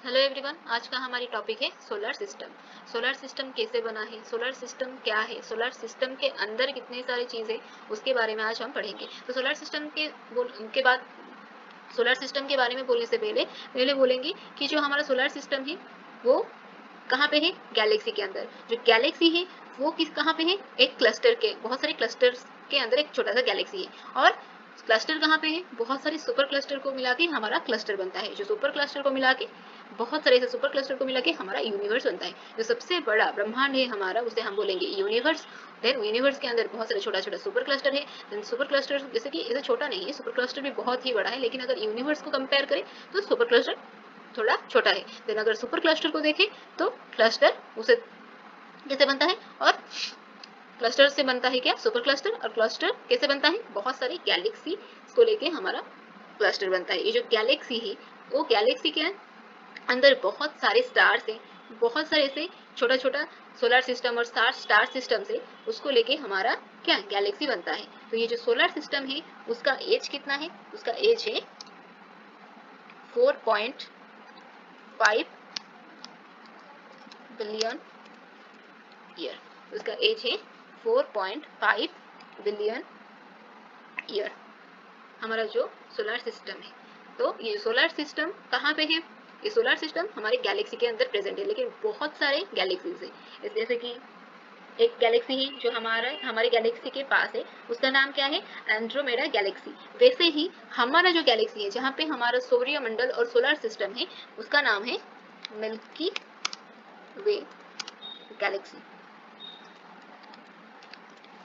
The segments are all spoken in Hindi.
हेलो एवरीवन, आज का हमारी टॉपिक है सोलर सिस्टम। सोलर सिस्टम कैसे बना है, सोलर सिस्टम क्या है, सोलर सिस्टम के अंदर कितनी सारी चीज़ें, उसके बारे में आज हम पढ़ेंगे। तो सोलर सिस्टम के बाद सोलर सिस्टम के बारे में बोलने से पहले बोलेंगे कि जो हमारा सोलर सिस्टम है वो कहाँ पे है, गैलेक्सी के अंदर। जो गैलेक्सी है वो कहाँ पे है, एक क्लस्टर के, बहुत सारे क्लस्टर्स के अंदर एक छोटा सा गैलेक्सी है। और क्लस्टर कहाँ पे है, बहुत सारे सुपर क्लस्टर को मिला के हमारा क्लस्टर बनता है। जो सुपर क्लस्टर को मिला के, बहुत सारे ऐसे सुपर क्लस्टर को मिला के हमारा यूनिवर्स बनता है। जो सबसे बड़ा ब्रह्मांड है हमारा, उसे हम बोलेंगे यूनिवर्स। देन यूनिवर्स के अंदर बहुत सारे छोटा छोटा सुपर क्लस्टर है। देन सुपर क्लस्टर जैसे कि ऐसे छोटा नहीं है, सुपर क्लस्टर भी बहुत ही बड़ा है, लेकिन अगर यूनिवर्स को कंपेयर करें तो सुपर क्लस्टर थोड़ा छोटा है। देन अगर सुपर क्लस्टर को देखें तो क्लस्टर उसे कैसे बनता है, और क्लस्टर से बनता है क्या, सुपर क्लस्टर। और क्लस्टर कैसे बनता है, बहुत सारी गैलेक्सी को लेके हमारा क्लस्टर बनता है। ये जो गैलेक्सी है वो गैलेक्सी के अंदर बहुत सारे स्टार्स हैं, बहुत सारे ऐसे छोटा छोटा सोलर सिस्टम और स्टार सिस्टम से उसको लेके हमारा क्या गैलेक्सी बनता है। तो ये जो सोलर सिस्टम है उसका एज कितना है, उसका एज है 4.5 बिलियन ईयर। उसका एज है 4.5 बिलियन ईयर, हमारा जो सोलर सिस्टम है। तो ये सोलर सिस्टम कहाँ पे है, ये सोलर सिस्टम हमारे गैलेक्सी के अंदर प्रेजेंट है, लेकिन बहुत सारे गैलेक्सीज है। जैसे कि एक गैलेक्सी है जो हमारे गैलेक्सी के पास है, उसका नाम क्या है, एंड्रोमेडा गैलेक्सी। वैसे ही हमारा जो गैलेक्सी है जहाँ पे हमारा सौर्य मंडल और सोलर सिस्टम है, उसका नाम है मिल्की वे गैलेक्सी।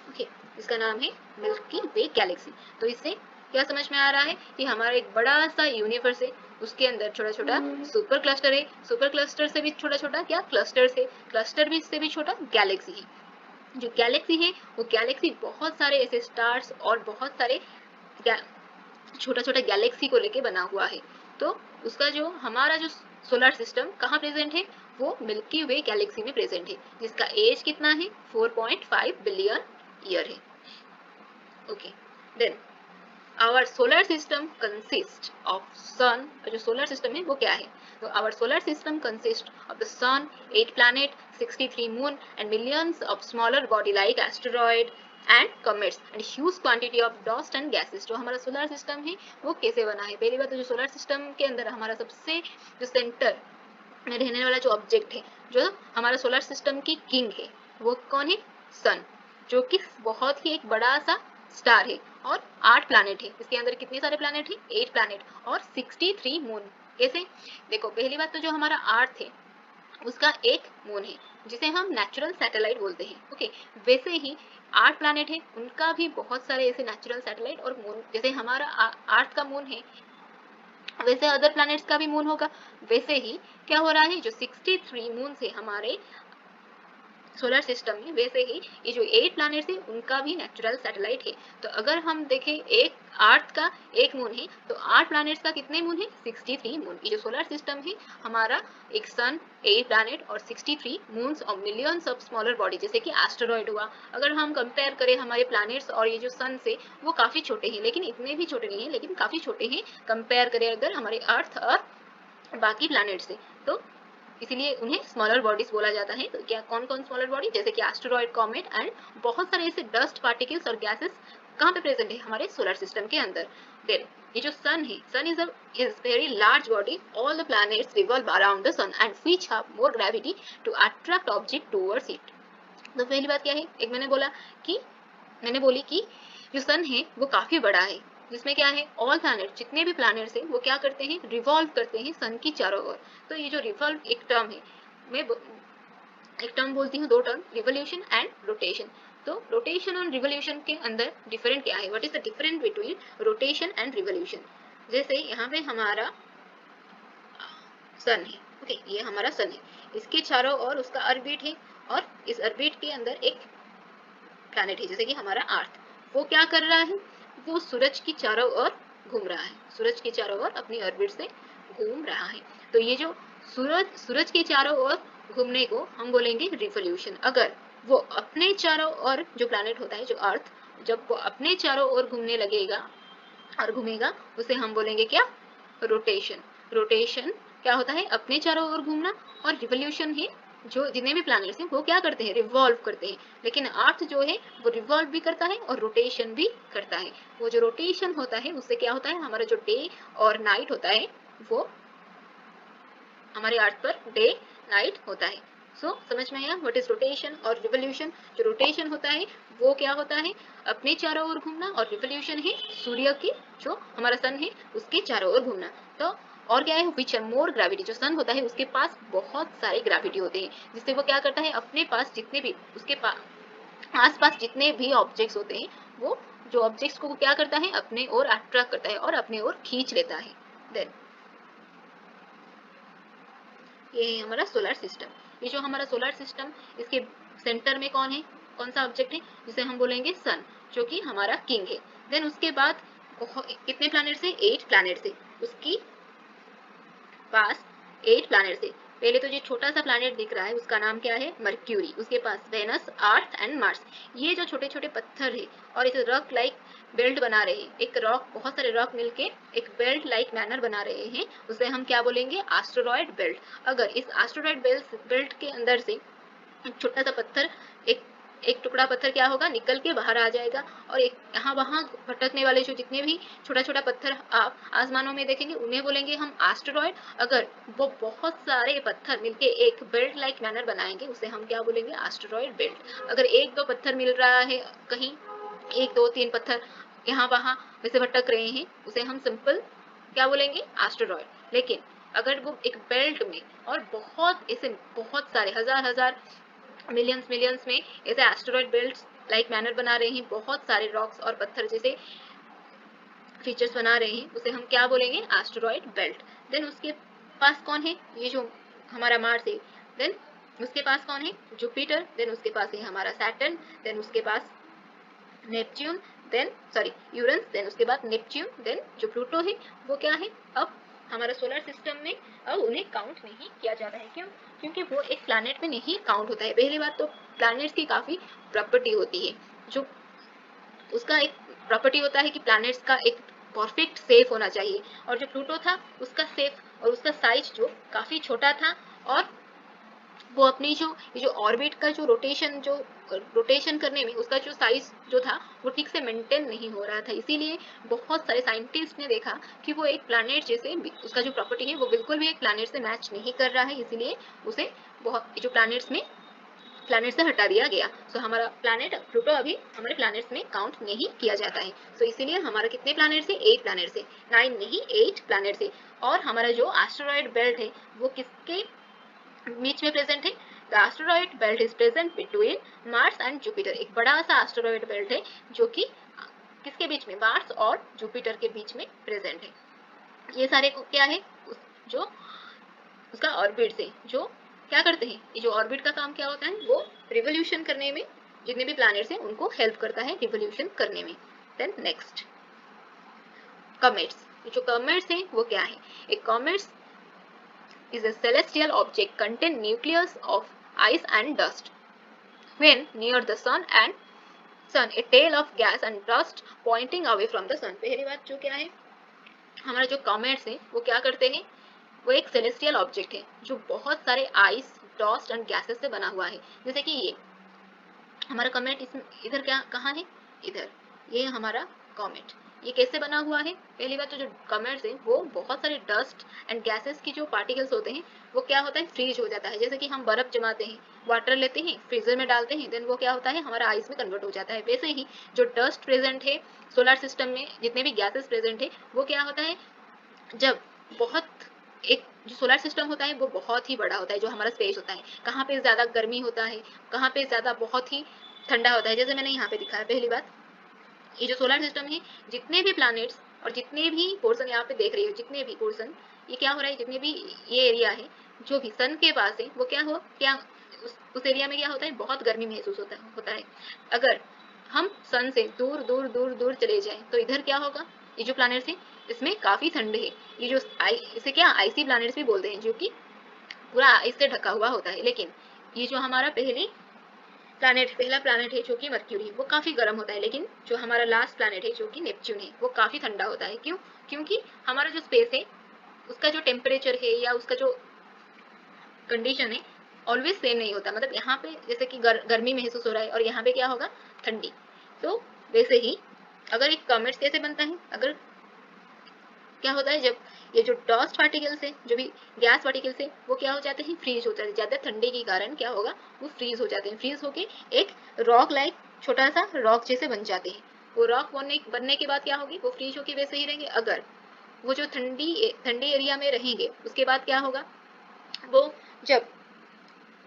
ओके, इसका नाम है मिल्की वे गैलेक्सी। तो इससे क्या समझ में आ रहा है कि हमारा एक बड़ा सा यूनिवर्स है, उसके अंदर छोटा छोटा सुपर क्लस्टर है, सुपर क्लस्टर से भी छोटा छोटा क्या क्लस्टर्स है, क्लस्टर भी इससे भी छोटा गैलेक्सी है। जो गैलेक्सी है वो गैलेक्सी बहुत सारे ऐसे स्टार्स और बहुत सारे छोटा छोटा गैलेक्सी को लेके बना हुआ है। तो उसका जो हमारा जो सोलर सिस्टम कहाँ प्रेजेंट है, वो मिल्की वे गैलेक्सी में प्रेजेंट है, जिसका एज कितना है, 4.5 बिलियन ईयर है। Okay, then our solar system consist of sun. जो सोलर सिस्टम है वो क्या है, तो our solar system consist of the sun, 8 planet, 63 moon and millions of smaller body like asteroid and comets and huge quantity of dust and gases। जो हमारा सोलर सिस्टम है वो कैसे बना है, पहली बात तो जो सोलर सिस्टम के अंदर हमारा सबसे जो सेंटर में रहने वाला जो ऑब्जेक्ट है, जो हमारा सोलर सिस्टम की किंग है, वो कौन है, सन, जो कि बहुत ही एक बड़ा सा स्टार है। और 8 प्लैनेट है, इसके अंदर कितने सारे प्लैनेट है, 8 प्लैनेट और 63 मून। कैसे, देखो पहली बात तो जो हमारा अर्थ है उसका एक मून है जिसे हम नेचुरल सैटेलाइट बोलते हैं। ओके, वैसे ही 8 प्लैनेट है, उनका भी बहुत सारे ऐसे नेचुरल सैटेलाइट और मून, जैसे हमारा अर्थ का मून है वैसे अदर प्लैनेट्स का भी मून होगा। वैसे ही क्या हो रहा है, जो 63 मून है हमारे सोलर सिस्टम में, वैसे ही ये जो 8 प्लैनेट्स है उनका भी नेचुरल सैटेलाइट है। तो अगर हम देखें एक अर्थ का एक मून है तो 8 प्लैनेट्स का कितने मून है, 63 मून। ये जो सोलर सिस्टम है हमारा, एक सन, 8 प्लैनेट और 63 मून्स और मिलियंस ऑफ स्मॉलर बॉडी, जैसे कि एस्टेरॉइड हुआ। अगर हम कंपेयर करें हमारे प्लैनेट्स और ये जो सन से, वो काफ़ी छोटे हैं, लेकिन इतने भी छोटे नहीं हैं, लेकिन काफ़ी छोटे हैं कंपेयर करें अगर हमारे अर्थ और बाकी प्लैनेट से। तो इसीलिए उन्हें स्मॉलर बॉडीज बोला जाता है। तो क्या कौन कौन स्मॉलर बॉडी, जैसे कि एस्टेरॉइड, कॉमेट एंड बहुत सारे ऐसे डस्ट पार्टिकल्स और गैसेस कहाँ पे प्रेजेंट है, हमारे सोलर सिस्टम के अंदर। देन ये जो सन है, sun is very large body, all the planets revolve around the sun and which have more gravity to attract object towards it. तो पहली बात क्या है, एक मैंने बोली कि जो सन है वो काफी बड़ा है, जिसमें क्या है, ऑल प्लैनेट, जितने भी प्लैनेट्स हैं वो क्या करते हैं, रिवॉल्व करते हैं सन की चारों ओर। तो ये जो रिवॉल्व एक टर्म है, मैं एक टर्म बोलती हूँ, दो टर्म, रिवोल्यूशन एंड रोटेशन। तो रोटेशन और रिवोल्यूशन के अंदर डिफरेंट क्या है, what is the difference between rotation and revolution. जैसे यहाँ पे हमारा सन है, ओके, ये हमारा सन है, इसके चारों ओर उसका ऑर्बिट है, और इस ऑर्बिट के अंदर एक प्लैनेट है जैसे कि हमारा अर्थ। वो क्या कर रहा है, वो सूरज की चारों ओर घूम रहा है, सूरज के चारों ओर अपनी ऑर्बिट से घूम रहा है। तो ये जो सूरज के चारों ओर घूमने को हम बोलेंगे रिवोल्यूशन। अगर वो अपने चारों ओर, जो प्लैनेट होता है जो अर्थ, जब वो अपने चारों ओर घूमने लगेगा और घूमेगा, उसे हम बोलेंगे क्या, रोटेशन। रोटेशन क्या होता है, अपने चारों ओर घूमना, और रिवोल्यूशन है, जो जितने भी प्लैनेट्स हैं वो क्या करते हैं, रिवॉल्व करते हैं। लेकिन अर्थ जो है वो रिवॉल्व भी करता है और रोटेशन भी करता है। वो जो रोटेशन होता है उससे क्या होता है, हमारा जो डे और नाइट होता है वो हमारे अर्थ पर डे नाइट होता है। समझ में आया व्हाट इज रोटेशन और रिवोल्यूशन। जो रोटेशन होता है वो क्या होता है, अपने चारों ओर घूमना, और रिवोल्यूशन है सूर्य की, जो हमारा सन है उसके चारों ओर घूमना। तो और क्या है, विच आर मोर ग्रेविटी, जो सन होता है उसके पास बहुत सारे ग्रेविटी होते हैं, जिससे वो क्या करता है, अपने पास जितने भी उसके आसपास जितने भी ऑब्जेक्ट्स होते हैं, वो जो ऑब्जेक्ट्स को क्या करता है, अपने ओर अट्रैक्ट करता है और अपने ओर खींच लेता है। देन ये है हमारा सोलर सिस्टम। ये जो हमारा सोलर सिस्टम, इसके सेंटर में कौन है, कौन सा ऑब्जेक्ट है, जिसे हम बोलेंगे सन, जो कि हमारा किंग है। देन उसके बाद कितने प्लैनेट्स है, 8 प्लैनेट्स है उसकी पास, 8 प्लैनेट्स है। पहले तो ये छोटा सा प्लैनेट दिख रहा है उसका नाम क्या है, मर्क्यूरी, उसके पास वेनस, अर्थ एंड मार्स। ये जो छोटे छोटे पत्थर है और इसे रॉक लाइक बेल्ट बना रहे हैं, एक रॉक, बहुत सारे रॉक मिलके एक बेल्ट लाइक मैनर बना रहे हैं, उसे हम क्या बोलेंगे, एस्टेरॉयड बेल्ट। अगर इस एस्टेरॉयड बेल्ट के अंदर से एक छोटा सा पत्थर, एक एक टुकड़ा पत्थर क्या होगा, निकल के बाहर आ जाएगा, और एक यहाँ वहाँ भटकने वाले जो जितने भी छोटा छोटा पत्थर आप आसमानों में देखेंगे उन्हें बोलेंगे हम एस्टेरॉयड। अगर वो बहुत सारे पत्थर मिलके एक बेल्ट लाइक मैनर बनाएंगे उसे हम क्या बोलेंगे, एस्टेरॉयड बेल्ट। अगर एक दो पत्थर मिल रहा है कहीं, एक दो तीन पत्थर यहाँ वहाँ वैसे भटक रहे हैं, उसे हम सिंपल क्या बोलेंगे, एस्टेरॉयड। लेकिन अगर वो एक बेल्ट में और बहुत ऐसे बहुत सारे हजार हजार मिलियंस मिलियंस में ऐसे एस्टेरॉयड बेल्ट्स लाइक मैनर बना रहे हैं, बहुत सारे रॉक्स और पत्थर जैसे फीचर्स बना रहे हैं, उसे हम क्या बोलेंगे, एस्टेरॉयड बेल्ट। देन उसके पास कौन है, ये जो हमारा मार्स है, देन उसके पास कौन है, जुपिटर, देन उसके पास है हमारा सैटर्न, देन उसके पास Neptune, then sorry Uranus, then उसके बाद नेपच्यून, देन जो प्लूटो है वो क्या है, अब हमारा सोलर सिस्टम में अब उन्हें काउंट नहीं किया जाता है। क्यों, क्योंकि वो एक प्लैनेट में नहीं काउंट होता है। पहली बात तो प्लैनेट्स की काफी प्रॉपर्टी होती है, जो उसका एक प्रॉपर्टी होता है कि प्लैनेट्स का एक परफेक्ट सेफ होना चाहिए, और जो प्लूटो था उसका सेफ और उसका साइज जो काफी छोटा था, और वो अपनी जो ये जो ऑर्बिट का जो रोटेशन करने में उसका जो साइज जो था वो ठीक से मेंटेन नहीं हो रहा था। इसीलिए बहुत सारे साइंटिस्ट ने देखा कि वो एक प्लैनेट जैसे, उसका जो प्रॉपर्टी है वो बिल्कुल भी एक प्लैनेट से मैच नहीं कर रहा है, इसीलिए उसे बहुत जो प्लैनेट से हटा दिया गया। हमारा प्लैनेट प्लूटो अभी हमारे प्लैनेट्स में काउंट नहीं किया जाता है। इसीलिए हमारा कितने प्लैनेट्स है, 8 प्लैनेट्स है, 9 नहीं 8 प्लैनेट्स है। और हमारा जो एस्टेरॉयड बेल्ट है वो किसके बीच में प्रेजेंट है, the asteroid belt is present between Mars and Jupiter. एक बड़ा सा एस्टेरॉयड बेल्ट है जो कि किसके बीच में, मार्स और जुपिटर के बीच में प्रेजेंट है। ये सारे क्या है, जो उसका ऑर्बिट से जो क्या करते हैं, ये जो ऑर्बिट का काम क्या होता है, वो रिवोल्यूशन करने में, जितने भी प्लैनेट्स हैं उनको हेल्प करता है रिवोल्यूशन करने में। Then next comets. जो कॉमेट्स हैं वो क्या है, एक comets is a celestial object contain nucleus of ice and dust. When near the sun, a tail of gas and dust pointing away from the sun. पहली बात जो क्या है, हमारा जो कॉमेट्स है वो क्या करते हैं, वो एक सेलेस्टियल ऑब्जेक्ट है जो बहुत सारे आइस, डस्ट एंड गैसेस से बना हुआ है। जैसे कि ये हमारा कॉमेट, इसमें इधर क्या कहाँ है, इधर, ये हमारा कॉमेट। ये कैसे बना हुआ है, पहली बात तो जो कॉमेट्स है वो बहुत सारे डस्ट एंड गैसेस की जो पार्टिकल्स होते हैं वो क्या होता है, फ्रीज हो जाता है। जैसे कि हम बर्फ जमाते हैं, वाटर लेते हैं, फ्रीजर में डालते हैं, देन वो क्या होता है, हमारा आइस में कन्वर्ट हो जाता है। वैसे ही जो डस्ट प्रेजेंट है सोलर सिस्टम में, जितने भी गैसेस प्रेजेंट है, वो क्या होता है, जब बहुत एक जो सोलर सिस्टम होता है वो बहुत ही बड़ा होता है, जो हमारा स्पेस होता है, कहाँ पे ज़्यादा गर्मी होता है, कहाँ पे ज़्यादा बहुत ही ठंडा होता है, जैसे मैंने यहाँ पे दिखाया। पहली बात, ये जो सोलर सिस्टम है, जितने भी प्लैनेट्स और जितने भी पोर्सन यहाँ पे देख रही हो, जितने भी पोर्सन, ये क्या हो रहा है, जितने भी ये एरिया है जो भी सन के पास है, वो क्या उस एरिया में क्या होता है, बहुत गर्मी महसूस होता है। अगर हम सन से दूर दूर दूर दूर चले जाएं तो इधर क्या होगा, ये जो प्लैनेट्स है इसमें काफी ठंड है। ये जो इसे क्या आइसी प्लैनेट्स भी बोलते हैं, जो कि पूरा आइस से ढका हुआ होता है। लेकिन ये जो हमारा पहला प्लैनेट है जो कि मर्क्यूरी, वो काफी गर्म होता है। लेकिन जो हमारा लास्ट प्लैनेट है जो कि नेपच्यून है, वो काफी ठंडा होता है। क्यों, क्योंकि हमारा जो स्पेस है उसका जो टेम्परेचर है या उसका जो कंडीशन है ऑलवेज सेम नहीं होता। मतलब यहाँ पे जैसे कि गर्मी महसूस हो रहा है और यहाँ पे क्या होगा, ठंडी। तो वैसे ही अगर एक कॉमेट कैसे बनता है, अगर क्या होता है जब ये जो डस्ट पार्टिकल्स है, जो भी गैस पार्टिकल्स है, वो क्या हो जाते हैं, फ्रीज हो जाते हैं। ज्यादा ठंडे के कारण क्या होगा, वो फ्रीज हो जाते हैं। फ्रीज होके एक रॉक लाइक छोटा सा रॉक जैसे बन जाते हैं। वो रॉक बनने के बाद क्या होगी, वो फ्रीज होके वैसे ही रहेंगे। अगर वो जो ठंडी एरिया में रहेंगे, उसके बाद क्या होगा, वो जब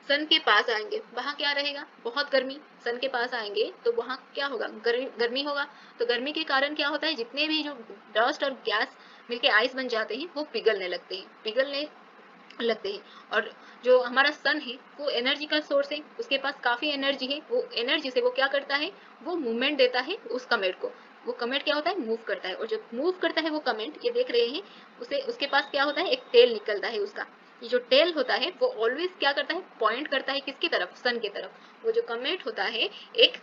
सन के पास आएंगे, वहाँ क्या रहेगा, बहुत गर्मी। सन के पास आएंगे तो वहाँ क्या होगा, गर्मी होगा। तो गर्मी के कारण क्या होता है, जितने भी जो डस्ट और गैस मिलके आइस बन जाते हैं, वो पिघलने लगते हैं। और जो हमारा सन है वो एनर्जी का सोर्स है, उसके पास काफी एनर्जी है। वो एनर्जी से वो क्या करता है, वो मूवमेंट देता है उस कमेट को। वो कमेट क्या होता है, मूव करता है। और जब मूव करता है वो कमेट, ये देख रहे हैं, उसके पास क्या होता है, एक टेल निकलता है उसका। ये जो टेल होता है वो ऑलवेज क्या करता है, पॉइंट करता है किसकी तरफ, सन की तरफ। वो जो कमेट होता है एक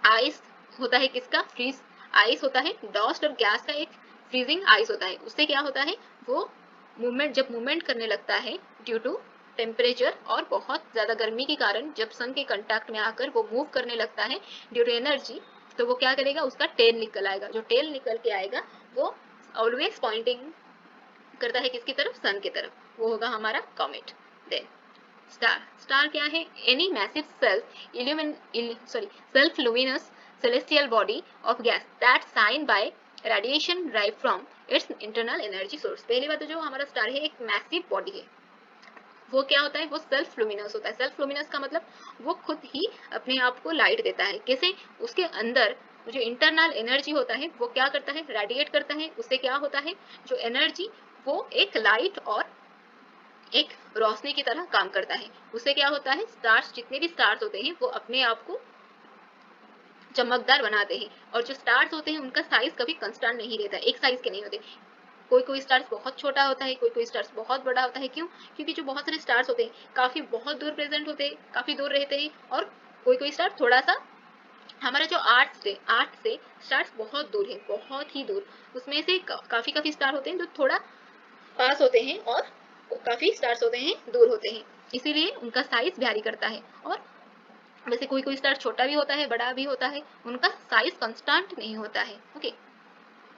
आइस होता है, किसका, फ्रीज आइस होता है। डस्ट और गैस का एक फ्रीजिंग आइस होता है। उससे क्या होता है, वो जब मूवमेंट करने लगता है ड्यू टू टेम्परेचर और बहुत ज्यादा गर्मी के कारण, जब सन के कांटेक्ट में आकर वो मूव करने लगता है ड्यू टू एनर्जी, तो वो क्या करेगा, उसका टेल निकल आएगा। जो टेल निकल के आएगा वो ऑलवेज पॉइंटिंग करता है किसकी तरफ, सन की तरफ। वो होगा हमारा कॉमेट। देन स्टार क्या है, any massive self luminous celestial body of gas that shine by radiation derived from its internal energy source। पहली बात तो जो हमारा स्टार है एक मैसिव बॉडी है। वो क्या होता है, वो सेल्फ लुमिनस होता है। सेल्फ लुमिनस का मतलब वो खुद ही अपने आप को लाइट देता है। कैसे, उसके अंदर जो इंटरनल एनर्जी होता है वो क्या करता है, रेडिएट करता है। उससे क्या होता है, जो एनर्जी वो एक लाइट और एक रोशनी की तरह काम करता है। उससे क्या होता है, स्टार्स, जितने भी स्टार्स होते हैं वो अपने आप को चमकदार बनाते हैं। और जो स्टार्स होते हैं उनका साइज कभी कांस्टेंट नहीं रहता, एक साइज के नहीं होते। कोई कोई स्टार्स बहुत छोटा होता है, कोई कोई स्टार्स बहुत बड़ा होता है। क्यों, क्योंकि जो बहुत सारे स्टार्स होते हैं काफी बहुत दूर प्रेजेंट होते हैं, काफी दूर रहते हैं। और कोई कोई स्टार थोड़ा सा, हमारा जो आर्ट से स्टार्स बहुत दूर है, बहुत ही दूर। उसमें से काफी काफी स्टार होते हैं जो थोड़ा पास होते हैं और काफी स्टार्स होते हैं दूर होते हैं। इसीलिए उनका साइज वैरी करता है। और वैसे कोई कोई स्टार छोटा भी होता है, बड़ा भी होता है, उनका साइज कांस्टेंट नहीं होता है। ओके,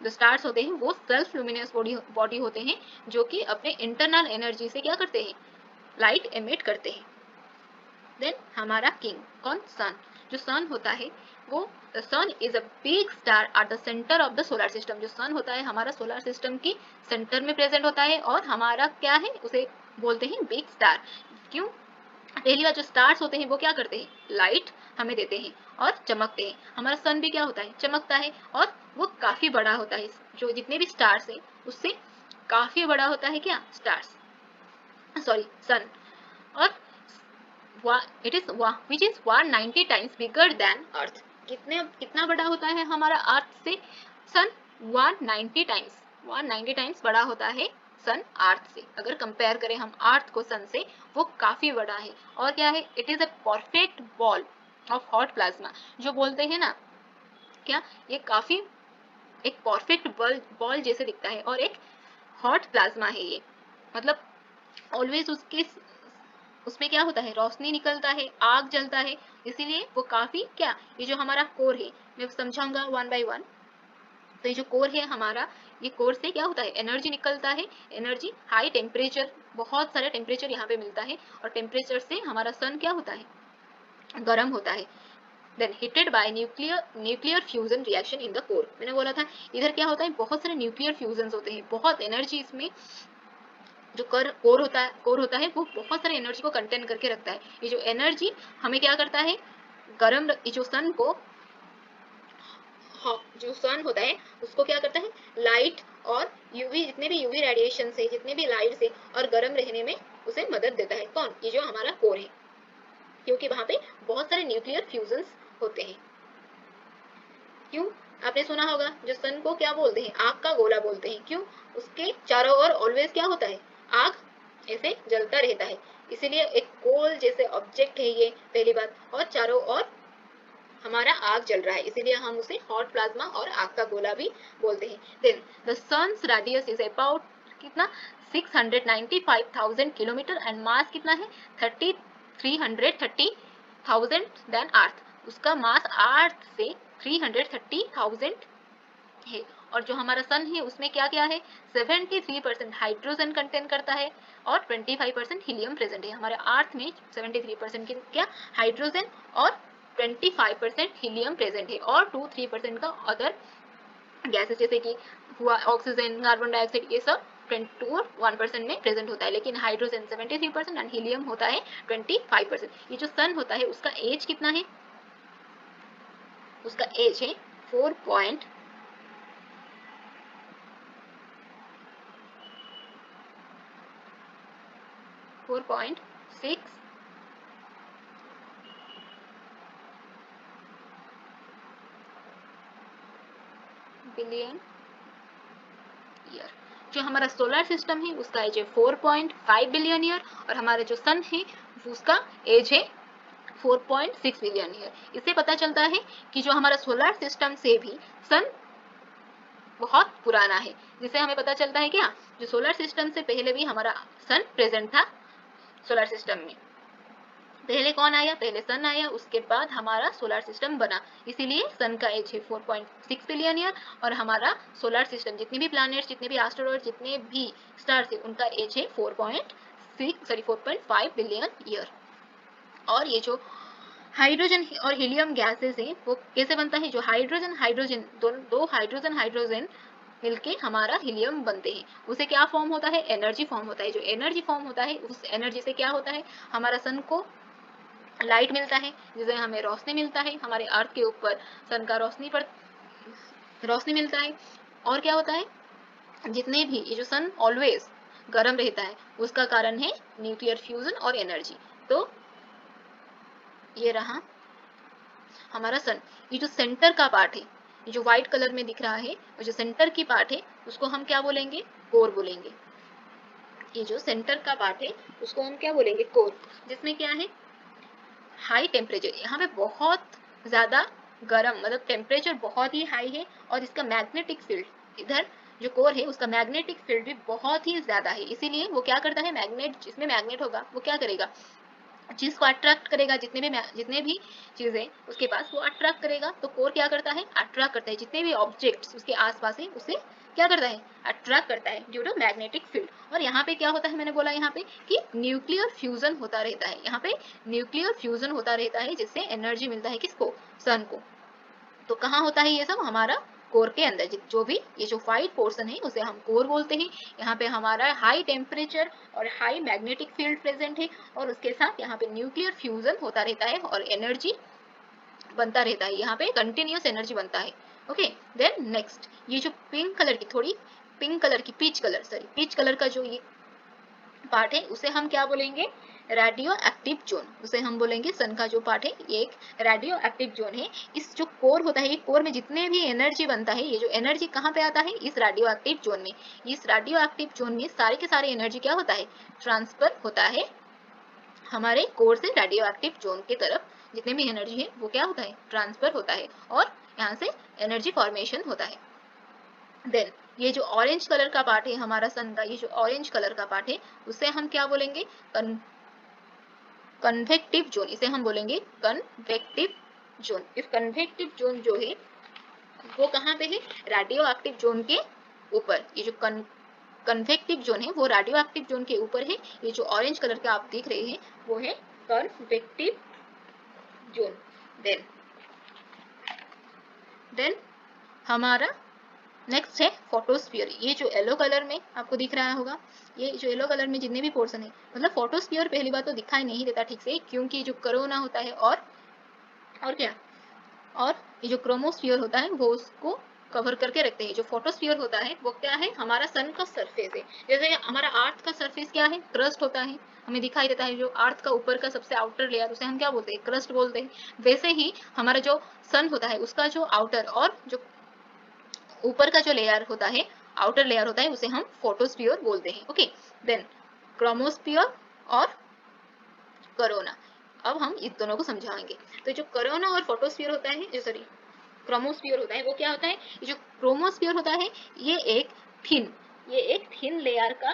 जो स्टार्स होते हैं वो सेल्फ लुमिनस बॉडी होते हैं, जो कि अपने इंटरनल एनर्जी से क्या करते हैं, लाइट एमिट करते हैं। देन हमारा किंग कौन, सन। जो सन होता है वो, the sun is a big star at the centre of the solar system. जो सन होता है हमारा सोलर सिस्टम की सेंटर में प्रेजेंट होता है। और हमारा क्या है, उसे बोलते हैं बिग स्टार। क्यों, पहली बार जो स्टार्स होते हैं वो क्या करते हैं, लाइट हमें देते हैं और चमकते हैं। हमारा सन भी क्या होता है, चमकता है और वो काफी बड़ा होता है। जो जितने भी स्टार्स हैं उससे काफी बड़ा होता है क्या, स्टार्स, सॉरी सन। और it is which is 190 times bigger than earth. कितना बड़ा होता है हमारा अर्थ से सन, 190 टाइम्स बड़ा होता है सन अर्थ से। अगर कंपेयर करें हम अर्थ को सन से, वो काफी बड़ा है। और क्या है, it is a perfect ball of hot plasma. जो बोलते हैं ना, क्या ये काफी एक परफेक्ट बॉल जैसे दिखता है और एक हॉट प्लाज्मा है ये। मतलब ऑलवेज उसमें क्या होता है, रोशनी निकलता है, आग जलता है। इसीलिए वो काफी क्या, ये जो हमारा कोर है, मैं समझाऊंगा वन बाय वन। तो ये जो कोर है हमारा, ये कोर से क्या होता है, एनर्जी निकलता है। एनर्जी, हाई टेम्परेचर, बहुत सारा टेम्परेचर यहाँ पे मिलता है। और टेम्परेचर से हमारा सन क्या होता है, गर्म होता है। Then heated by nuclear fusion reaction in the core. मैंने बोला था इधर क्या होता है, बहुत सारे न्यूक्लियर फ्यूजन होते हैं, बहुत एनर्जी इसमें। जो कोर होता है वो बहुत सारे एनर्जी को कंटेन करके रखता है। ये जो एनर्जी हमें क्या करता है, गर्म, ये जो सन को, जो सन होता है उसको क्या करता है, लाइट और यूवी, जितने भी यूवी रेडिएशन से, जितने भी लाइट से और गर्म रहने में उसे मदद देता है। कौन, ये जो हमारा कोर है, क्योंकि वहां पे बहुत सारे न्यूक्लियर फ्यूजन्स होते हैं। क्यों, आपने सुना होगा जो सन को क्या बोलते हैं, आग का गोला बोलते हैं। क्यों, उसके चारों ओर ऑलवेज क्या होता है, आग ऐसे जलता रहता है। इसीलिए एक गोल जैसे ऑब्जेक्ट है ये, पहली बात। और चारों ओर हमारा आग जल रहा है, इसीलिए हम उसे हॉट प्लाज्मा और आग का गोला भी बोलते हैं। Then the sun's radius is about कितना 695,000 किलोमीटर एंड मास कितना है 330,000 देन अर्थ। उसका मास अर्थ से 330,000 है। और जो हमारा सन है उसमें क्या क्या है 73% हाइड्रोजन कंटेन करता है और 25% हीलियम प्रेजेंट है। हमारे अर्थ में 73% क्या हाइड्रोजन और 25% हीलियम प्रेजेंट है और 2-3% का अदर गैसेस जैसे कि हुआ ऑक्सीजन, कार्बन डाइऑक्साइड, ये सब 2 और 1% में प्रेजेंट होता है। लेकिन हाइड्रोजन 73% एंड हीलियम होता है 25%। ये जो सन होता है उसका एज कितना है, उसका एज है 4.6 बिलियन ईयर। जो हमारा सोलर सिस्टम है उसका एज है 4.5 बिलियन ईयर और हमारा जो सन है उसका एज है 4.6 बिलियन ईयर। इससे पता चलता है कि जो हमारा सोलर सिस्टम से भी सन बहुत पुराना है। जिससे हमें पता चलता है क्या, जो सोलर सिस्टम से पहले भी हमारा सन प्रेजेंट था सोलर सिस्टम में। पहले कौन आया, पहले सन आया, उसके बाद हमारा सोलर सिस्टम बना। इसीलिए सन का एज है 4.6 बिलियन ईयर और हमारा सोलर सिस्टम जितने भी प्लैनेट्स, जितने भी एस्टेरॉइड, जितने भी स्टार्स है उनका एज है 4.5 बिलियन ईयर। और ये जो हाइड्रोजन और हीलियम गैसेस है वो कैसे बनता है, जो हाइड्रोजन दो हाइड्रोजन मिलके हमारा हीलियम बनते हैं। उसे क्या फॉर्म होता है, एनर्जी फॉर्म होता है। जो एनर्जी फॉर्म होता है उस एनर्जी से क्या होता है, हमारा सन को लाइट मिलता है जिससे हमें रोशनी मिलता है। हमारे अर्थ के ऊपर सन का रोशनी मिलता है। और क्या होता है, जितने भी ये जो सन ऑलवेज गर्म रहता है उसका कारण है न्यूक्लियर फ्यूजन और एनर्जी। तो ये रहा हमारा सन। ये जो सेंटर का पार्ट है, ये जो व्हाइट कलर में दिख रहा है, और जो सेंटर की पार्ट है उसको हम क्या बोलेंगे, कोर बोलेंगे। ये जो सेंटर का पार्ट है उसको हम क्या बोलेंगे, कोर। जिसमें क्या है हाई टेम्परेचर, यहाँ पे बहुत ज्यादा गर्म, मतलब टेम्परेचर बहुत ही हाई है। और इसका मैग्नेटिक फील्ड, इधर जो कोर है उसका मैग्नेटिक फील्ड भी बहुत ही ज्यादा है। इसीलिए वो क्या करता है, मैग्नेट, जिसमें मैग्नेट होगा वो क्या करेगा, चीज को अट्रैक्ट करेगा। जितने भी चीजें उसके पास वो अट्रैक्ट करेगा। तो कोर क्या करता है, अट्रैक्ट करता है। जितने भी ऑब्जेक्ट्स उसके आसपास है उसे क्या करता है, अट्रैक्ट करता है ड्यू टू मैग्नेटिक फील्ड। और यहाँ पे क्या होता है, मैंने बोला यहाँ पे कि न्यूक्लियर फ्यूजन होता रहता है। यहाँ पे न्यूक्लियर फ्यूजन होता रहता है जिससे एनर्जी मिलता है किसको, सन को। तो कहाँ होता है ये सब, हमारा कोर के अंदर। जो भी ये जो व्हाइट पोर्शन है उसे हम कोर बोलते हैं। यहाँ पे हमारा हाई टेम्परेचर और हाई मैग्नेटिक फील्ड प्रेजेंट है और उसके साथ यहाँ पे न्यूक्लियर फ्यूजन होता रहता है और एनर्जी बनता रहता है। यहाँ पे कंटिन्यूस एनर्जी बनता है। ओके, देन नेक्स्ट ये जो पिंक कलर की, थोड़ी पिंक कलर की, पीच कलर का जो ये पार्ट है उसे हम क्या बोलेंगे, रेडियो एक्टिव जोन। उसे हम बोलेंगे सन का जो पार्ट है ये एक रेडियो एक्टिव जोन है। इस जो कोर होता है, ये कोर में जितने भी एनर्जी बनता है, ये जो एनर्जी कहाँ पे आता है, इस रेडियो एक्टिव जोन में। इस रेडियो एक्टिव जोन में सारे के सारे एनर्जी क्या होता है, ट्रांसफर होता है हमारे कोर से रेडियो एक्टिव जोन की तरफ। जितने भी एनर्जी है वो क्या होता है, ट्रांसफर होता है और यहाँ से एनर्जी फॉर्मेशन होता है। देन ये जो ऑरेंज कलर का पार्ट है हमारा सन का, ये जो ऑरेंज कलर का पार्ट है उसे हम क्या बोलेंगे, कन्वेक्टिव जोन। इसे हम बोलेंगे कन्वेक्टिव जोन। इस कन्वेक्टिव जोन जो है वो कहाँ पे है, रेडियो एक्टिव जोन के ऊपर। ये जो कन्वेक्टिव जोन है वो रेडियो एक्टिव जोन के ऊपर है। ये जो ऑरेंज कलर का आप देख रहे हैं वो है कन्वेक्टिव जोन। देन हमारा नेक्स्ट है फोटोस्फीयर। ये जो येलो कलर में आपको दिख रहा होगा, ये जो येलो कलर में जितने भी पोर्शन है, मतलब फोटोस्फीयर पहली बात तो दिखाई नहीं देता ठीक से, क्योंकि जो कोरोना होता है और क्या, और ये जो क्रोमोस्फीयर होता है वो उसको कवर करके रखते हैं। जो फोटोस्फीयर होता है वो क्या है, हमारा सन का सरफेस है। जैसे हमारा अर्थ का सरफेस क्या है, क्रस्ट होता है, हमें दिखाई देता है। जो अर्थ का ऊपर का सबसे आउटर लेयर उसे हम क्या बोलते हैं, क्रस्ट बोलते हैं। वैसे ही हमारा जो सन होता है उसका जो आउटर और जो ऊपर का जो लेयर होता है, आउटर लेयर होता है, उसे हम फोटोस्फीयर बोलते हैं। ओके, देन क्रोमोस्फीयर और कोरोना। अब हम इस दोनों को समझाएंगे। तो जो कोरोना और फोटोस्फीयर होता है, जो सॉरी क्रोमोस्फीयर होता है, वो क्या होता है, ये जो क्रोमोस्फीयर होता है ये एक थिन ये एक थिन लेयर का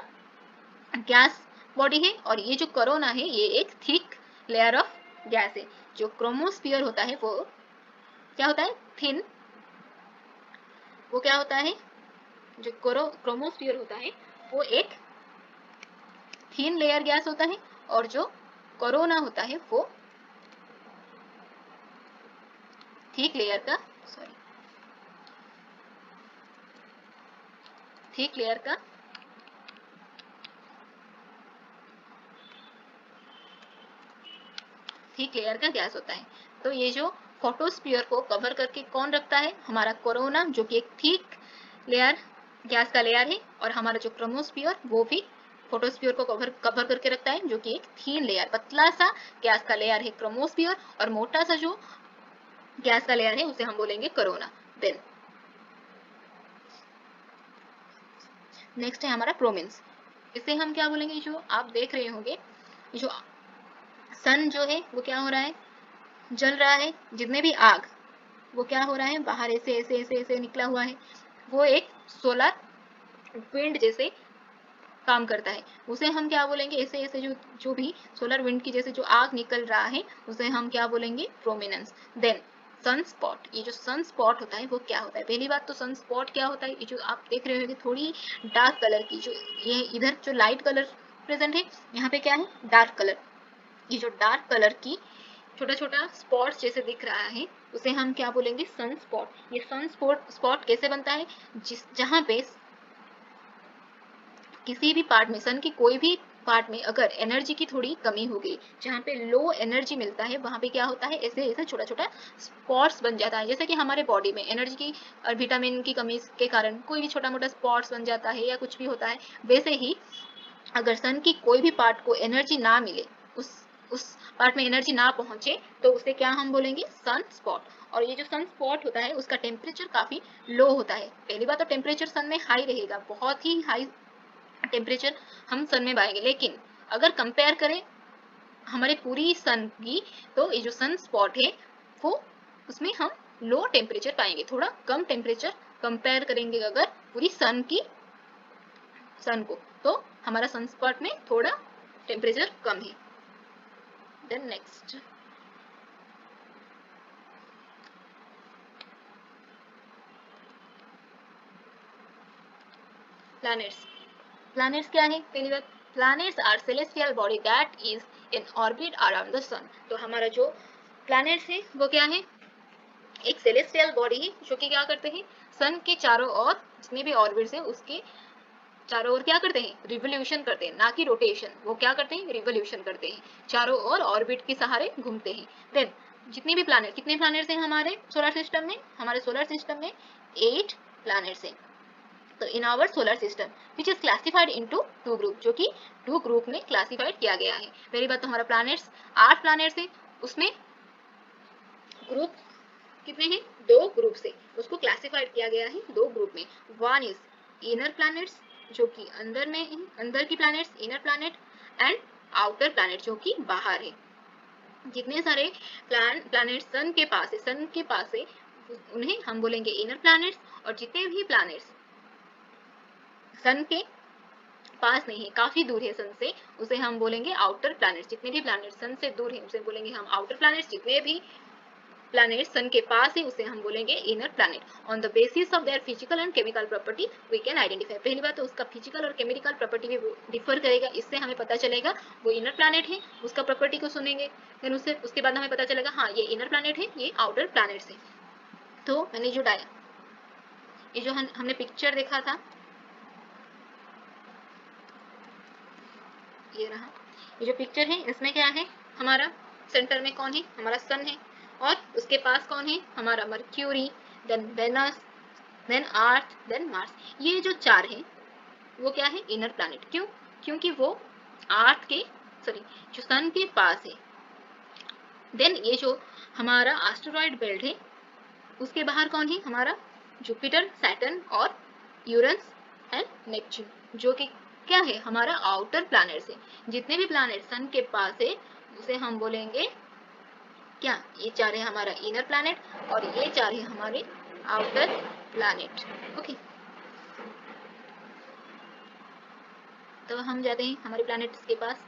गैस बॉडी है, और ये जो कोरोना है ये एक थिक लेयर ऑफ गैस है। जो क्रोमोस्फीयर होता है वो क्या होता है, थिन, वो क्या होता है, जो क्रोमोस्फीयर होता है वो एक थिन लेयर गैस होता है, और जो कोरोना होता है वो थिक लेयर का थिक लेयर का थिक लेयर का गैस होता है। तो ये जो फोटोस्फीयर को कवर करके कौन रखता है, हमारा कोरोना, जो कि एक थिक लेयर गैस का लेयर है, और हमारा जो क्रोमोस्फीयर वो भी फोटोस्फीयर को कवर करके रखता है, जो कि एक थिन लेयर, पतला सा गैस का लेयर है क्रोमोस्फीयर, और मोटा सा जो गैस का लेयर है उसे हम बोलेंगे कोरोना। देन नेक्स्ट है हमारा प्रोमिन्स। इसे हम क्या बोलेंगे, जो आप देख रहे होंगे, जो सन जो है वो क्या हो रहा है, जल रहा है, जितने भी आग वो क्या हो रहा है, बाहर ऐसे ऐसे ऐसे ऐसे निकला हुआ है, वो एक सोलर विंड जैसे काम करता है। उसे हम क्या बोलेंगे, ऐसे ऐसे जो भी सोलर विंड की जैसे जो आग निकल रहा है उसे हम क्या बोलेंगे, प्रोमिनेंस। देन सन स्पॉट, ये जो सन स्पॉट होता है वो क्या होता है, पहली बात तो सन स्पॉट क्या होता है, ये जो आप देख रहे हो थोड़ी डार्क कलर की, जो ये इधर जो लाइट कलर प्रेजेंट है, यहाँ पे क्या है, डार्क कलर, ये जो डार्क कलर की छोटा छोटा स्पॉट्स जैसे दिख रहा है उसे हम क्या बोलेंगे, सन स्पॉट। ये सन स्पॉट कैसे बनता है, जहाँ पे किसी भी पार्ट में, सन की कोई भी पार्ट में अगर एनर्जी की थोड़ी कमी हो गई, जहाँ पे लो एनर्जी मिलता है, वहाँ पे क्या होता है, ऐसे ऐसे छोटा छोटा स्पॉट्स बन जाता है। जैसे कि हमारे बॉडी में एनर्जी की और विटामिन की कमी के कारण कोई भी छोटा मोटा स्पॉट्स बन जाता है या कुछ भी होता है, वैसे ही अगर सन की कोई भी पार्ट को एनर्जी ना मिले, उस पार्ट में एनर्जी ना पहुंचे, तो उसे क्या हम बोलेंगे, सन स्पॉट। और ये जो सन स्पॉट होता है उसका टेम्परेचर काफी लो होता है। पहली बात तो टेम्परेचर सन में हाई रहेगा, बहुत ही हाई टेम्परेचर हम सन में पाएंगे, लेकिन अगर कंपेयर करें हमारे पूरी सन की, तो ये जो सन स्पॉट है वो उसमें हम लो टेम्परेचर पाएंगे, थोड़ा कम टेम्परेचर कंपेयर करेंगे अगर पूरी सन को, तो हमारा सन स्पॉट में थोड़ा टेम्परेचर कम है। Then next planets. प्लैनेट्स क्या है, पहली बात, planets are celestial body that is in orbit around the sun. तो हमारा जो प्लैनेट्स है वो क्या है, एक सेलेस्टियल बॉडी है जो कि क्या करते हैं, सन के चारों ओर जितने भी ऑर्बिट्स है उसके चारों ओर क्या करते हैं, रिवोल्यूशन करते हैं, ना कि रोटेशन, वो क्या करते हैं, रिवोल्यूशन करते हैं, चारों ओर ऑर्बिट के सहारे घूमते हैं। देन जितने भी प्लैनेट, कितने प्लैनेट्स हैं हमारे सोलर सिस्टम में, हमारे सोलर सिस्टम में 8 प्लैनेट्स हैं। तो in our solar system which is classified into 2 group, जो कि 2 ग्रुप में क्लासिफाइड किया गया है। पहली बात तो हमारा प्लैनेट्स 8 प्लैनेट्स हैं, उसमें ग्रुप कितने हैं, 2 ग्रुप से उसको क्लासिफाइड किया गया है 2 ग्रुप में। वन इज इनर प्लैनेट्स, जो कि अंदर में है, अंदर की planets inner planet, and outer planet जो कि बाहर है। जितने सारे प्लैनेट सन के पास है, सन के पास है, उन्हें हम बोलेंगे इनर प्लैनेट्स, और जितने भी प्लैनेट्स सन के पास नहीं है, काफी दूर है सन से, उसे हम बोलेंगे आउटर प्लैनेट्स। जितने भी प्लैनेट सन से दूर है उसे बोलेंगे हम आउटर प्लैनेट्स, जितने भी प्लैनेट सन के पास है उसे हम बोलेंगे inner planet. On the basis of their physical and chemical property we can identify. पहली बात तो उसका फिजिकल और केमिकल प्रॉपर्टी भी डिफर करेगा, इससे हमें पता चलेगा वो इनर प्लैनेट है, उसका प्रॉपर्टी को सुनेंगे, फिर उसके बाद हमें पता चलेगा हाँ ये इनर प्लैनेट है, ये आउटर प्लैनेट है। तो मैंने जो ये जो हमने पिक्चर देखा था, ये रहा, ये जो पिक्चर है इसमें क्या है, हमारा सेंटर में कौन है, हमारा सन है, और उसके पास कौन है, हमारा मर्क्यूरी, देन वेनस, देन अर्थ, देन मार्स। ये जो 4 है वो क्या है, इनर प्लैनेट। क्यों, क्योंकि वो अर्थ के सॉरी जो सन के पास है। देन ये जो हमारा एस्टेरॉइड बेल्ट है उसके बाहर कौन है, हमारा जुपिटर, सैटर्न और यूरेनस एंड नेपच्यून, जो कि क्या है, हमारा आउटर प्लैनेट्स है। जितने भी प्लैनेट सन के पास है उसे हम बोलेंगे क्या, ये 4 है हमारा इनर प्लैनेट, और ये 4 है हमारे आउटर प्लैनेट। ओके, तो हम जाते हैं हमारे प्लैनेट्स के पास।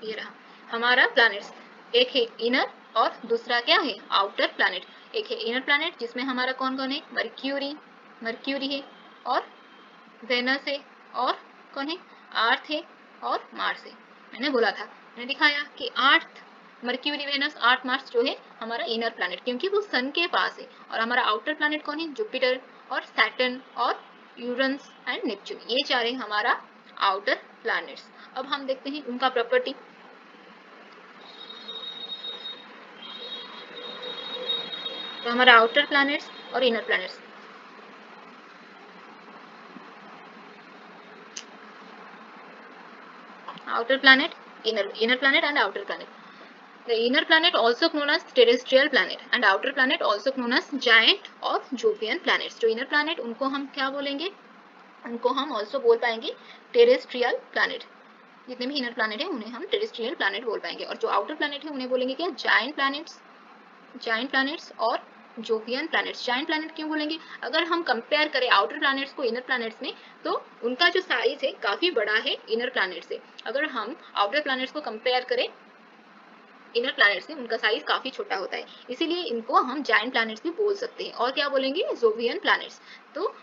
ये रहा हमारा प्लैनेट्स, एक है इनर और दूसरा क्या है आउटर प्लैनेट। एक है इनर प्लैनेट जिसमें हमारा कौन कौन है, मर्क्यूरी है और वेनस है और कौन है, अर्थ है और मार्स है। मैंने बोला था, मैंने दिखाया कि अर्थ, मर्क्यूरी, वेनस, अर्थ, मार्स जो है हमारा इनर प्लैनेट क्योंकि वो सन के पास है, और हमारा आउटर प्लैनेट कौन है, जुपिटर और सैटर्न और यूरेनस एंड नेपच्यून। ये चार है हमारा आउटर प्लैनेट्स। अब हम देखते हैं उनका प्रॉपर्टी। तो हमारा आउटर प्लैनेट्स और inner planets, outer planet, inner planet and outer planet. The inner planet also known as terrestrial planet and outer planet also known as giant or Jovian planets. जो inner planet उनको हम क्या बोलेंगे, उनको हम also बोल पाएंगे terrestrial planet। जितने भी inner planet है उन्हें हम terrestrial planet बोल पाएंगे, और जो outer planet है उन्हें बोलेंगे क्या, giant planets और जोवियन प्लैनेट्स। जायंट प्लैनेट क्यों बोलेंगे, अगर हम कंपेयर करें आउटर प्लैनेट्स को इनर प्लैनेट्स में, तो उनका जो साइज है काफी बड़ा है इनर प्लैनेट से। अगर हम आउटर प्लैनेट्स को कंपेयर करें इनर प्लैनेट से, उनका साइज काफी छोटा होता है, इसीलिए इनको हम जायंट प्लैनेट्स भी बोल सकते हैं। और क्या बोलेंगे, जोवियन प्लैनेट्स। तो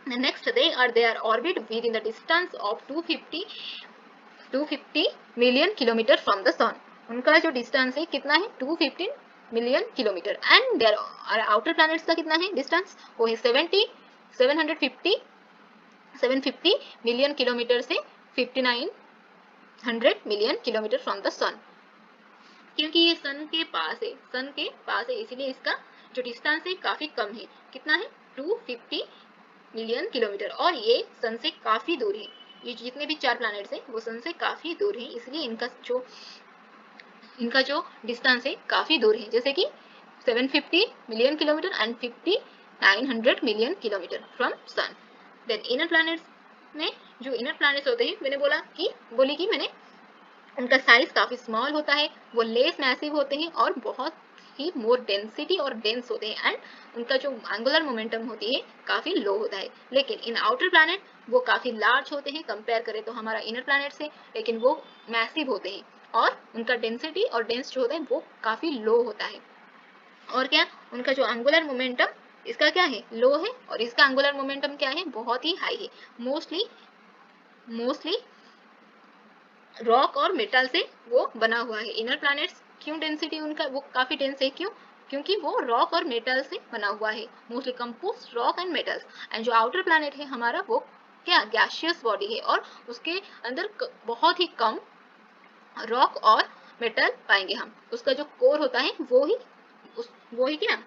next they are orbit within the distance of 250 million kilometre from the sun. उनका जो डिस्टेंस है कितना है, 250 million kilometre. And their outer planets का कितना है डिस्टेंस, वो है 750 मिलियन किलोमीटर से 5900 मिलियन किलोमीटर फ्रॉम द सन। क्योंकि ये सन के पास है, इसीलिए इसका जो डिस्टेंस है काफी कम है। कितना है, 250 मिलियन किलोमीटर, और ये सन से काफी दूर है। ये जितने भी चार प्लैनेट्स हैं वो सन से काफी दूर है, इसलिए इनका जो डिस्टेंस है काफी दूर है, जैसे कि 750 million kilometre and 5900 million kilometre from sun. Then inner planets में, जो इनर प्लैनेट्स होते हैं, मैंने बोली कि मैंने उनका साइज काफी स्मॉल होता है, वो लेस मैसिव होते हैं और बहुत ही मोर डेंसिटी और डेंस होते हैं, एंड उनका जो एंगुलर मोमेंटम होती है काफी लो होता है। लेकिन इन आउटर प्लैनेट वो काफी लार्ज होते हैं, कंपेयर करें तो हमारा इनर प्लैनेट से, लेकिन वो मैसिव होते हैं और उनका डेंसिटी और डेंस जो होता है वो काफी लो होता है। और क्या, उनका जो एंगुलर मोमेंटम इसका क्या है, लो है, और इसका एंगुलर मोमेंटम क्या है, बहुत ही हाई है। मोस्टली रॉक और मेटल से वो बना हुआ है। इनर प्लैनेट्स क्यों डेंसिटी उनका वो काफी डेंस है, क्यों, क्योंकि वो रॉक और मेटल से बना हुआ है, mostly composed rock and metals. And जो आउटर प्लैनेट है हमारा, वो क्या, गैसियस बॉडी है, और उसके अंदर बहुत ही कम रॉक और मेटल पाएंगे हम। उसका जो कोर होता है वो ही क्या,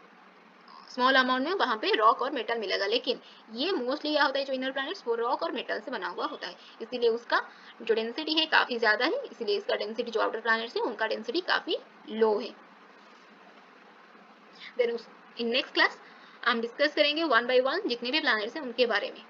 स्मॉल अमाउंट में वहां पे रॉक और मेटल मिलेगा। लेकिन ये मोस्टली क्या होता है, जो इनर प्लैनेट्स वो रॉक और मेटल से बना हुआ होता है, इसीलिए उसका जो डेंसिटी है काफी ज्यादा है, इसीलिए इसका डेंसिटी, जो आउटर प्लैनेट्स है उनका डेंसिटी काफी लो है। देन इन नेक्स्ट क्लास हम डिस्कस करेंगे 1 by 1 जितने भी प्लैनेट्स हैं उनके बारे में।